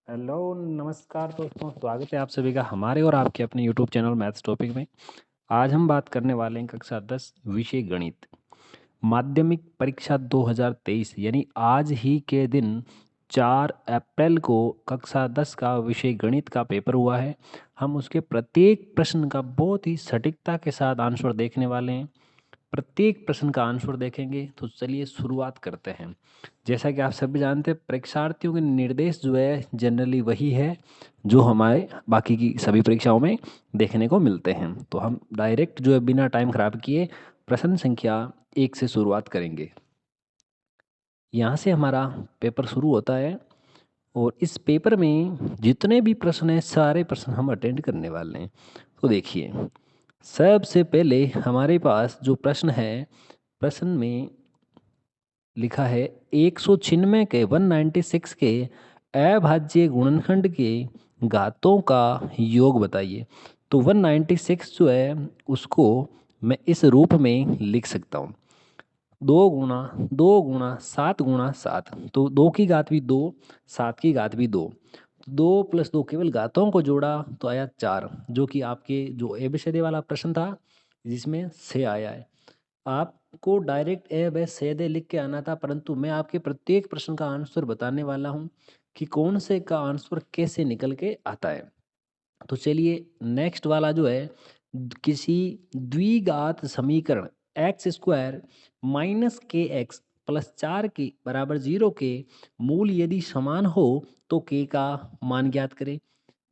Hello नमस्कार दोस्तों, स्वागत है आप सभी का हमारे और आपके अपने यूट्यूब चैनल मैथ्स टॉपिक में। आज हम बात करने वाले हैं कक्षा 10 विषय गणित माध्यमिक परीक्षा 2023 यानी आज ही के दिन 4 अप्रैल को कक्षा 10 का विषय गणित का पेपर हुआ है। हम उसके प्रत्येक प्रश्न का बहुत ही सटीकता के साथ आंसर देखने वाले हैं। प्रत्येक प्रश्न का आंसर देखेंगे, तो चलिए शुरुआत करते हैं। जैसा कि आप सभी जानते हैं, परीक्षार्थियों के निर्देश जो है जनरली वही है जो हमारे बाकी की सभी परीक्षाओं में देखने को मिलते हैं। तो हम डायरेक्ट जो है बिना टाइम खराब किए प्रश्न संख्या 1 से शुरुआत करेंगे। यहाँ से हमारा पेपर शुरू होता है और इस पेपर में जितने भी प्रश्न हैं सारे प्रश्न हम अटेंड करने वाले हैं। तो देखिए, सबसे पहले हमारे पास जो प्रश्न है, प्रश्न में लिखा है 196 के 196 के अभाज्य गुणनखंड के घातों का योग बताइए। तो 196 जो है उसको मैं इस रूप में लिख सकता हूँ, 2 गुणा 7 गुणा 7। तो 2 की घात भी 2, 7 की घात भी 2। 2 + 2 केवल घातों को जोड़ा तो आया 4, जो कि आपके जो एबीसीडी वाला प्रश्न था जिसमें से आया है। आपको डायरेक्ट ए बे सीधे लिख के आना था, परंतु मैं आपके प्रत्येक प्रश्न का आंसर बताने वाला हूँ कि कौन से का आंसर कैसे निकल के आता है। तो चलिए नेक्स्ट वाला जो है, किसी द्विघात समीकरण एक्स स्क्वायर माइनस के एक्स प्लस 4 के बराबर 0 के मूल यदि समान हो तो के का मान ज्ञात करें।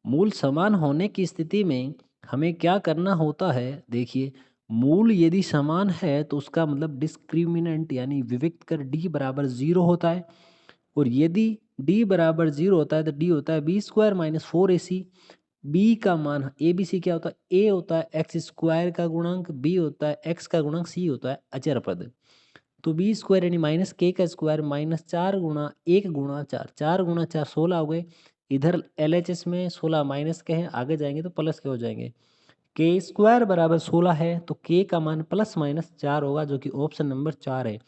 मूल समान होने की स्थिति में हमें क्या करना होता है, देखिए, मूल यदि समान है तो उसका मतलब डिस्क्रिमिनेंट यानी विविक्त कर डी बराबर 0 होता है। और यदि डी बराबर 0 होता है तो डी होता है b² - 4ac। बी का मान ए बी सी क्या होता है, ए होता है एक्स स्क्वायर का गुणांक, बी होता है एक्स का गुणांक, सी होता है अचर पद। तो बी स्क्वायर यानी माइनस के का स्क्वायर माइनस 4 गुणा 1 गुणा 4, 4 गुणा 4 16 हो गए। इधर एलएचएस में 16 माइनस के हैं, आगे जाएंगे तो प्लस के हो जाएंगे। के स्क्वायर बराबर 16 है तो के का मान ±4 होगा, जो कि ऑप्शन नंबर 4 है।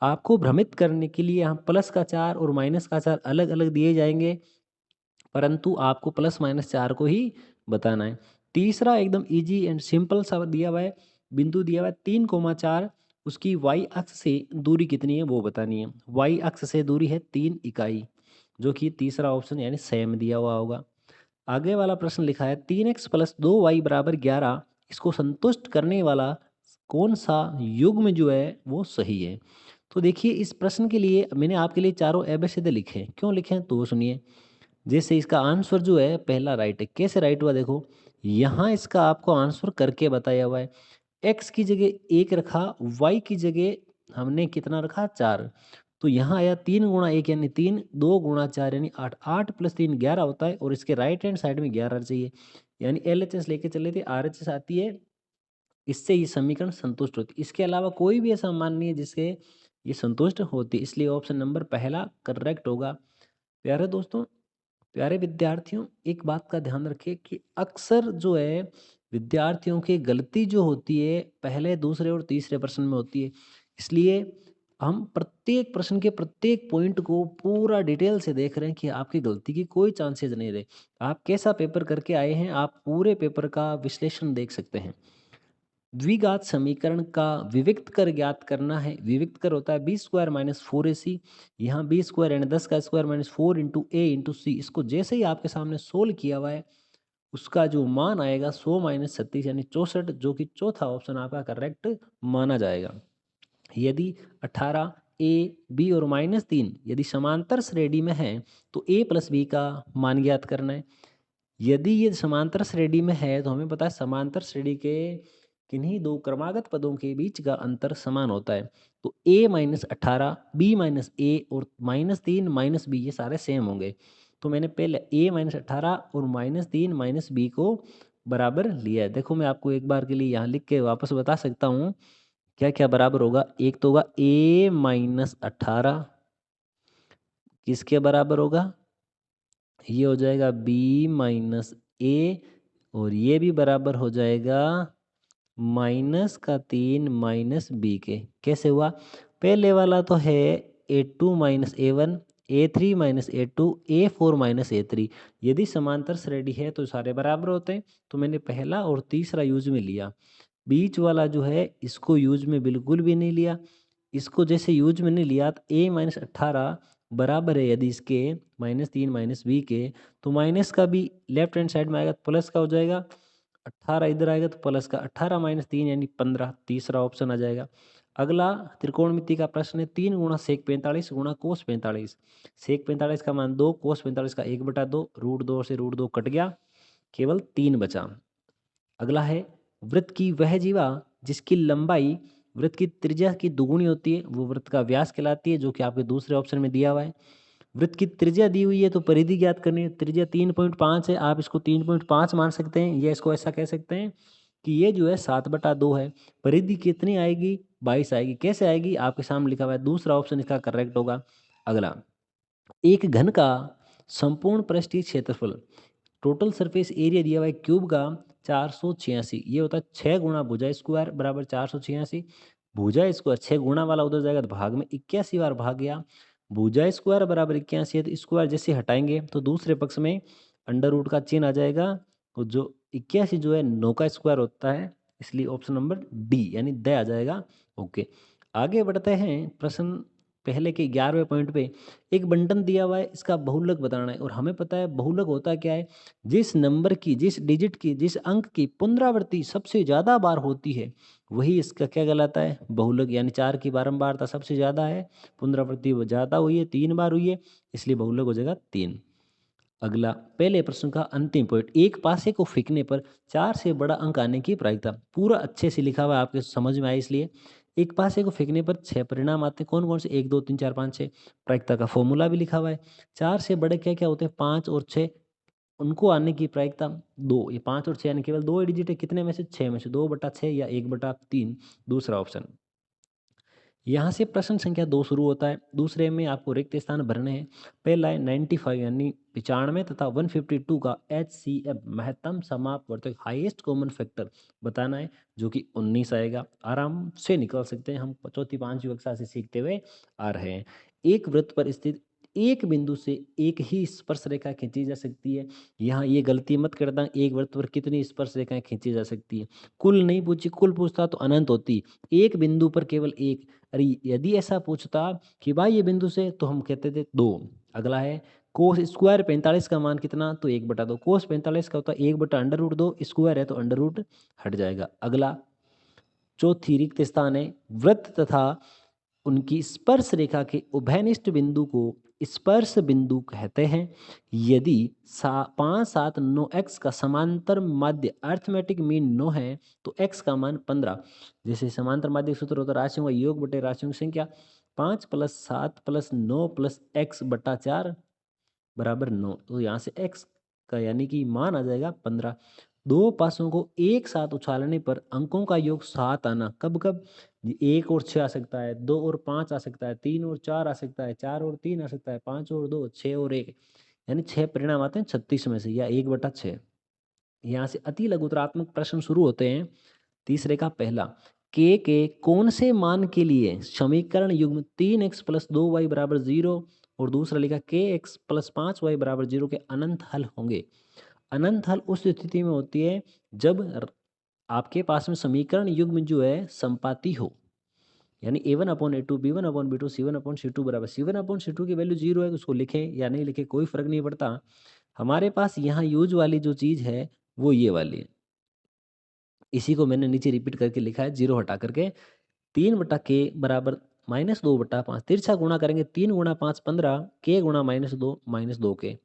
आपको भ्रमित करने के लिए यहाँ प्लस का 4 और माइनस का 4 अलग अलग दिए जाएंगे, परंतु आपको ±4 को ही बताना है। तीसरा एकदम इजी एंड सिंपल सा दिया हुआ है, बिंदु दिया हुआ है 3,4, उसकी वाई अक्ष से दूरी कितनी है वो बतानी है। वाई अक्ष से दूरी है 3 इकाई, जो कि तीसरा ऑप्शन यानी सेम दिया हुआ होगा। आगे वाला प्रश्न लिखा है 3x + 2y = 11, इसको संतुष्ट करने वाला कौन सा युग्म जो है वो सही है। तो देखिए, इस प्रश्न के लिए मैंने आपके लिए चारों एबीसीडी लिखे हैं। क्यों लिखे हैं तो सुनिए। जैसे इसका आंसर जो है पहला राइट है। कैसे राइट हुआ देखो, यहाँ इसका आपको आंसर करके बताया हुआ है। x की जगह 1 रखा, y की जगह हमने कितना रखा 4। तो यहाँ आया 3 गुणा 1 यानी 3, 2 गुणा 4 यानी 8, 8 + 3 11 होता है, और इसके राइट हैंड साइड में 11 चाहिए, यानी एलएचएस लेके चले थे, आरएचएस आती है। इससे ये समीकरण संतुष्ट होती है। इसके अलावा कोई भी ऐसा मान नहीं है जिससे ये संतुष्ट होती है, इसलिए ऑप्शन नंबर पहला करेक्ट होगा। प्यारे दोस्तों, प्यारे विद्यार्थियों, एक बात का ध्यान रखिए कि अक्सर जो है विद्यार्थियों की गलती जो होती है पहले, दूसरे और तीसरे प्रश्न में होती है। इसलिए हम प्रत्येक प्रश्न के प्रत्येक पॉइंट को पूरा डिटेल से देख रहे हैं कि आपकी गलती की कोई चांसेस नहीं रहे। आप कैसा पेपर करके आए हैं, आप पूरे पेपर का विश्लेषण देख सकते हैं। द्विघात समीकरण का विविक्त कर ज्ञात करना है। विविक्त कर होता है b² - 4ac। यहाँ b² यानी 10 का स्क्वायर माइनस 4 × a × c। इसको जैसे ही आपके सामने सोल्व किया हुआ है, उसका जो मान आएगा 100 - 36 यानी 64, जो कि चौथा ऑप्शन आपका करेक्ट माना जाएगा। यदि 18 a b और -3 यदि समांतर श्रेणी में है तो a + b का मान ज्ञात करना है। यदि ये समांतर श्रेणी में है तो हमें पता है समांतर श्रेणी के किन्हीं दो क्रमागत पदों के बीच का अंतर समान होता है। तो a - 18, b - a और -3 - b ये सारे सेम होंगे। तो मैंने पहले a - 18 और -3 - b को बराबर लिया है। देखो, मैं आपको एक बार के लिए यहाँ लिख के वापस बता सकता हूँ क्या क्या बराबर होगा। एक तो होगा a - 18, किसके बराबर होगा, ये हो जाएगा b - a, और ये भी बराबर हो जाएगा -3 - b के। कैसे हुआ, पहले वाला तो है a2 - a1, A3 minus A2 A4 minus A3। यदि समांतर श्रेणी है तो सारे बराबर होते हैं, तो मैंने पहला और तीसरा यूज में लिया। बीच वाला जो है इसको यूज में बिल्कुल भी नहीं लिया। इसको जैसे यूज में नहीं लिया तो A माइनस 18 बराबर है यदि इसके -3 माइनस बी के, तो माइनस का भी लेफ्ट हैंड साइड में आएगा तो प्लस का हो जाएगा। 18 इधर आएगा तो प्लस का, 18 माइनस 3 यानी 15, तीसरा ऑप्शन आ जाएगा। अगला त्रिकोणमिति का प्रश्न है, 3 गुणा सेक 45 गुणा कोस 45। सेक 45 का मान 2, कोस 45 का 1/2, √2 से √2 कट गया, केवल 3 बचा। अगला है, वृत्त की वह जीवा जिसकी लंबाई वृत्त की त्रिज्या की दुगुनी होती है वो वृत्त का व्यास कहलाती है, जो कि आपके दूसरे ऑप्शन में दिया हुआ है। वृत्त की त्रिज्या दी हुई है तो परिधि ज्ञात करनी है। त्रिज्या 3.5 है, आप इसको 3.5 मान सकते हैं, या इसको ऐसा कह सकते हैं कि ये जो है 7/2 है। परिधि कितनी आएगी? 22 आएगी। कैसे आएगी? आपके सामने लिखा हुआ है, दूसरा ऑप्शन इसका करेक्ट होगा। अगला, एक घन का संपूर्ण पृष्ठीय क्षेत्रफल, टोटल सरफेस एरिया दिया हुआ है क्यूब का 486, ये होता है 6 गुणा भुजा स्क्वायर बराबर 486। भुजा स्क्वायर 6 गुणा वाला उधर जाएगा तो भाग में 81 बार भाग गया। भुजा स्क्वायर बराबर 81 है, तो स्क्वायर जैसे हटाएंगे तो दूसरे पक्ष में अंडर रूट का चिन्ह आ जाएगा, तो जो 81 जो है 9 का स्क्वायर होता है, इसलिए ऑप्शन नंबर डी यानी द आ जाएगा। ओके, आगे बढ़ते हैं। प्रश्न पहले के 11वें पॉइंट पे एक बंटन दिया हुआ है, इसका बहुलक बताना है, और हमें पता है बहुलक होता क्या है, जिस नंबर की, जिस डिजिट की, जिस अंक की पुनरावृत्ति सबसे ज़्यादा बार होती है वही इसका क्या कहलाता है? बहुलक। यानी 4 की बारंबारता सबसे ज़्यादा है, पुनरावृत्ति वो ज़्यादा हुई है, 3 बार हुई है, इसलिए बहुलक हो जाएगा 3। अगला, पहले प्रश्न का अंतिम पॉइंट, एक पासे को फेंकने पर 4 से बड़ा अंक आने की प्रायिकता। पूरा अच्छे से लिखा हुआ है, आपके समझ में आए इसलिए। एक पासे को फेंकने पर 6 परिणाम आते हैं, कौन कौन से? 1 2 3 4 5 6। प्रायिकता का फॉर्मूला भी लिखा हुआ है। 4 से बड़े क्या क्या होते हैं? 5 और 6, उनको आने की प्रायिकता 2। ये 5 और 6 यानी केवल 2 डिजिट है, कितने में से? 6 में से। 2/6 या 1/3, दूसरा ऑप्शन। यहाँ से प्रश्न संख्या 2 शुरू होता है। दूसरे में आपको रिक्त स्थान भरने हैं। पहला है 95 यानी 95 तथा 152 का HCF महत्तम समापवर्तक हाईएस्ट कॉमन फैक्टर बताना है, जो कि 19 आएगा। आराम से निकल सकते हैं, हम चौथी पांचवी कक्षा से सीखते हुए आ रहे हैं। एक वृत्त पर स्थित एक बिंदु से एक ही स्पर्श रेखा खींची जा सकती है। यहाँ ये गलती मत करना, एक वृत्त पर कितनी स्पर्श रेखाएं खींची जा सकती है, कुल नहीं पूछी। कुल पूछता तो अनंत होती, एक बिंदु पर केवल एक। अरे यदि ऐसा पूछता कि भाई ये बिंदु से, तो हम कहते थे 2। अगला है, कोस स्क्वायर 45 का मान कितना? तो 1/2। कोस 45 का होता है 1/√2, स्क्वायर है तो अंडर रूट हट जाएगा। अगला, चौथी रिक्त स्थान है, वृत्त तथा उनकी स्पर्श रेखा के उभयनिष्ठ बिंदु को स्पर्श बिंदु कहते हैं। यदि 5 7 9 x का समांतर माध्य अर्थमेटिक मीन 9 है तो x का मान 15। जैसे समांतर माध्य सूत्र होता है राशियों का योग बटे राशियों की संख्या। 5 + 7 + 9 + x/4 बराबर 9, तो यहाँ से x का यानी कि मान आ जाएगा 15। दो पासों को एक साथ उछालने पर अंकों का योग 7 आना, कब कब? 1 और 6 आ सकता है, 2 और 5 आ सकता है, 3 और 4 आ सकता है, 4 और 3 आ सकता है, 5 और 2, 6 और 1, यानी 6 परिणाम आते हैं 36 में से, या 1/6। यहाँ से अति लघुतरात्मक प्रश्न शुरू होते हैं। तीसरे का पहला, के कौन से मान के लिए समीकरण युग्म 3x + 2y = 0 और दूसरा लिखा kx + 5y = 0 के अनंत हल होंगे। अनंत हल उस स्थिति में होती है जब आपके पास में समीकरण युग्म जो है संपाती हो, यानी a1/a2 b1/b2 c1/c2 बराबर c1/c2 की वैल्यू 0 है, उसको लिखें या नहीं लिखें कोई फर्क नहीं पड़ता। हमारे पास यहाँ यूज वाली जो चीज़ है वो ये वाली है, इसी को मैंने नीचे रिपीट करके लिखा है, 0 हटा करके। 3/k बराबर -2/5, तिरछा गुणा करेंगे, 3 × 5 15, k × -2 -2k।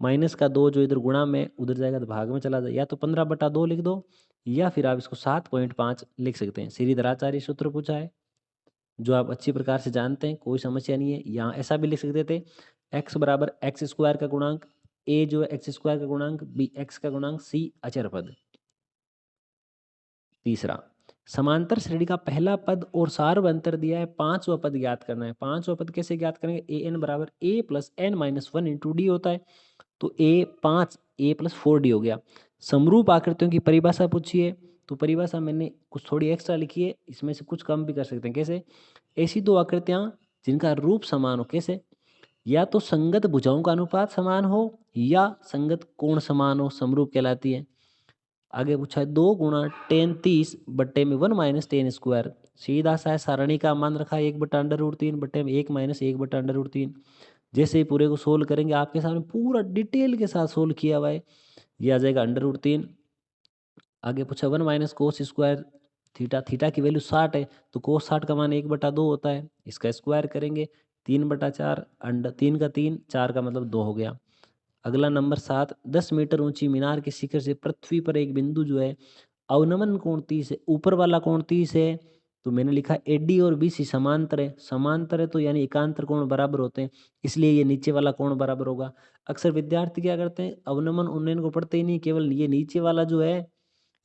माइनस का 2 जो इधर गुणा में उधर जाएगा तो भाग में चला जाए, या तो 15/2 लिख दो, या फिर आप इसको 7.5 लिख सकते हैं। श्रीधराचार्य सूत्र पूछा है जो आप अच्छी प्रकार से जानते हैं, कोई समस्या नहीं है। यहाँ ऐसा भी लिख सकते थे, x बराबर x² का गुणांक, a जो है x² का गुणांक, b x का गुणांक, c अचर पद। तीसरा, समांतर श्रेणी का पहला पद और सार्वभौमिक दिया है, पांचवा पद ज्ञात करना है। पांचवा पद कैसे ज्ञात करेंगे? an बराबर a + n-1 × d होता है, तो a 5 a + 4d हो गया। समरूप आकृतियों की परिभाषा पूछी है, तो परिभाषा मैंने कुछ थोड़ी एक्स्ट्रा लिखी है, इसमें से कुछ कम भी कर सकते हैं। कैसे? ऐसी दो आकृतियां जिनका रूप समान हो, कैसे? या तो संगत भुजाओं का अनुपात समान हो या संगत कोण समान हो, समरूप कहलाती है। आगे पूछा है 2 गुणा टेन 30 बट्टे में 1 माइनस टेन स्क्वायर। सीधा सा है, सारणी का मान रखा है 1 बटा अंडर रूट 3 बट्टे में 1 माइनस 1 बटा अंडर रूट 3। जैसे ही पूरे को सोल्व करेंगे, आपके सामने पूरा डिटेल के साथ सोल्व किया हुआ है, ये आ जाएगा अंडर रूट 3। आगे पूछा 1 minus cos square theta, theta की वैल्यू 60 है, तो कोस 60 का मान 1 बटा 2 होता है। इसका स्क्वायर करेंगे 3 बटा 4, अंडर 3 का 3, 4 का मतलब 2 हो गया। अगला नंबर 7, 10 मीटर ऊंची मीनार के शिखर से पृथ्वी पर एक बिंदु जो है अवनमन कोण 30 है, ऊपर वाला कोण 30 है, तो मैंने लिखा एडी और बीसी समांतर है। समांतर है तो यानी एकांतर कोण बराबर होते हैं, इसलिए ये नीचे वाला कोण बराबर होगा। अक्सर विद्यार्थी क्या करते हैं, अवनमन उन्नयन को पढ़ते ही नहीं, केवल ये नीचे वाला जो है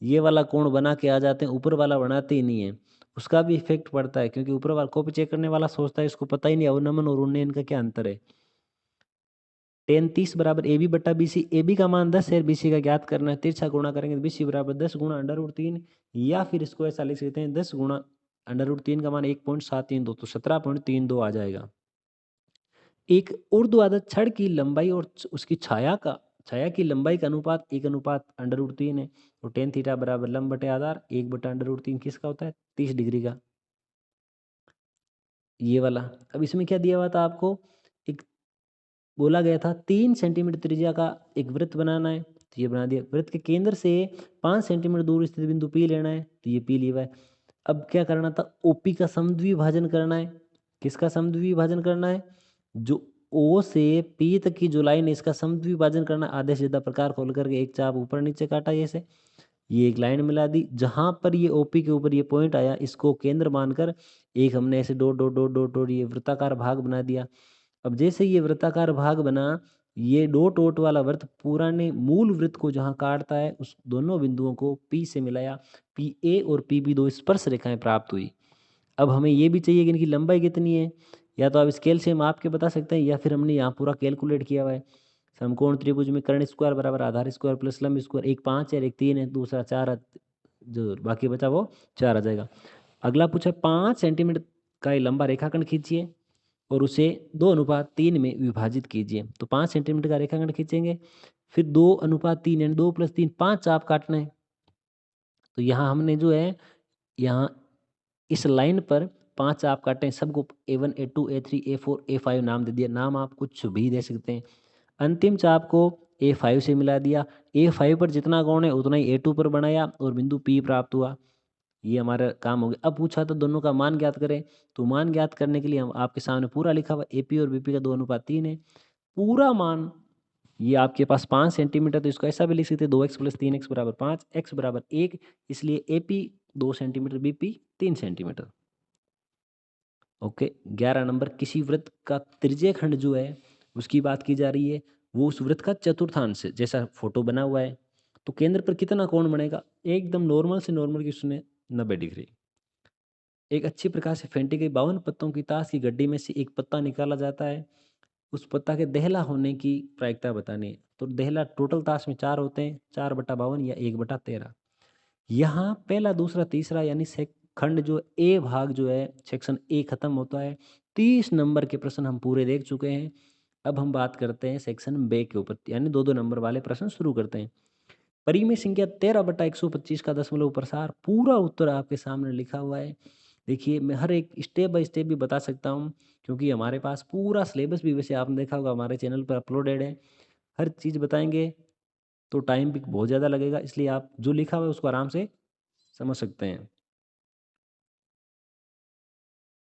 ये वाला कोण बना के आ जाते हैं, ऊपर वाला बनाते ही नहीं है। उसका भी इफेक्ट पड़ता है, क्योंकि ऊपर वाला कॉपी चेक करने वाला सोचता है इसको पता ही नहीं अवनमन और उन्नयन का क्या अंतर है। टेन 30 बराबर ए बी बटा बी सी, ए बी का मान 10 है, बी सी का ज्ञात करना है, तिरछा गुणा करेंगे तो बी सी बराबर 10 गुणा अंडर रूट 3, या फिर इसको ऐसा लिख सकते हैं 10 गुणा अंडर रूट 3 का मान 1.732, तो 17.32 आ जाएगा। एक ऊर्ध्वाधर छड़ की लंबाई और उसकी छाया की लंबाई का अनुपात 1:√3 है, तो टेन थीटा बराबर लंब बटे आधार 1/√3 किसका होता है, 30 डिग्री का, ये वाला। अब इसमें क्या दिया हुआ था आपको, एक बोला गया था 3 सेंटीमीटर त्रिज्या का एक वृत्त बनाना है, तो ये बना दिया। वृत्त के केंद्र से 5 सेंटीमीटर दूर स्थित बिंदु पी लेना है, तो ये पी लिया हुआ है। अब क्या करना था, ओपी का समद्विभाजन करना है। किसका समद्विभाजन करना है, जो ओ से पी तक की जो लाइन है इसका समद्विभाजन करना। आधे से ज्यादा प्रकार खोल करके एक चाप ऊपर नीचे काटा, ऐसे ये एक लाइन मिला दी। जहां पर ये ओपी के ऊपर ये पॉइंट आया, इसको केंद्र मानकर एक हमने ऐसे dot dot dot dot dot ये वृत्ताकार भाग बना दिया। अब जैसे ये वृत्ताकार भाग बना, ये डॉट डॉट वाला वृत्त पुराने मूल वृत्त को जहां काटता है, उस दोनों बिंदुओं को पी से मिलाया, पी ए और पी बी दो स्पर्श रेखाएं प्राप्त हुई। अब हमें ये भी चाहिए कि इनकी लंबाई कितनी है, या तो आप स्केल से माप के बता सकते हैं, या फिर हमने यहाँ पूरा कैलकुलेट किया हुआ है। समकोण त्रिभुज में कर्ण स्क्वायर बराबर आधार स्क्वायर प्लस लंब स्क्वायर, एक 5 है, एक 3 है, दूसरा 4, जो बाकी बचा वो 4 आ जाएगा। अगला पूछा 5 सेंटीमीटर का ये लंबा रेखाखंड खींचिए और उसे 2:3 में विभाजित कीजिए। तो 5 सेंटीमीटर का रेखाखंड खींचेंगे, फिर 2:3 यानी 2 + 3 5 चाप काटना है। तो यहाँ हमने जो है, यहाँ इस लाइन पर 5 चाप काटे हैं, सबको A1 A2 A3 A4 A5 नाम दे दिया। नाम आप कुछ भी दे सकते हैं। अंतिम चाप को A5 से मिला दिया। A5 पर जितना कोण है उतना ही A2 पर बनाया और बिंदु P प्राप्त हुआ। ये हमारा काम हो गया। अब पूछा था दोनों का मान ज्ञात करें, तो मान ज्ञात करने के लिए हम आपके सामने पूरा लिखा हुआ AP और BP का 2:3 है। पूरा मान ये आपके पास 5 सेंटीमीटर, तो इसको ऐसा भी लिख सकते हैं 2x + 3x = 5, x = 1, इसलिए AP 2 centimetre, BP 3 centimetre. Okay. 11 number, किसी वृत्त का त्रिज्य खंड जो है उसकी बात की जा रही है, वो उस वृत्त का चतुर्थांश है, जैसा फोटो बना हुआ है। तो केंद्र पर कितना कोण बनेगा, एकदम नॉर्मल से नॉर्मल की उसने 90 डिग्री। एक अच्छी प्रकार से फेंटी गई 52 पत्तों की ताश की गड्डी में से एक पत्ता निकाला जाता है, उस पत्ता के देहला होने की प्रायिकता बतानी है। तो देहला टोटल ताश में 4 होते हैं, 4/52 या 1/13। यहाँ पहला दूसरा तीसरा यानी से खंड जो ए भाग जो है, सेक्शन ए खत्म होता है। 30 नंबर के प्रश्न हम पूरे देख चुके हैं। अब हम बात करते हैं सेक्शन बे के ऊपर, यानी 2-2 नंबर वाले प्रश्न शुरू करते हैं। परिमेय संख्या 13/125 का दशमलव प्रसार, पूरा उत्तर आपके सामने लिखा हुआ है। देखिए, मैं हर एक स्टेप बाय स्टेप भी बता सकता हूँ, क्योंकि हमारे पास पूरा सिलेबस भी, वैसे आपने देखा होगा हमारे चैनल पर अपलोडेड है। हर चीज़ बताएंगे तो टाइम भी बहुत ज़्यादा लगेगा, इसलिए आप जो लिखा हुआ है उसको आराम से समझ सकते हैं।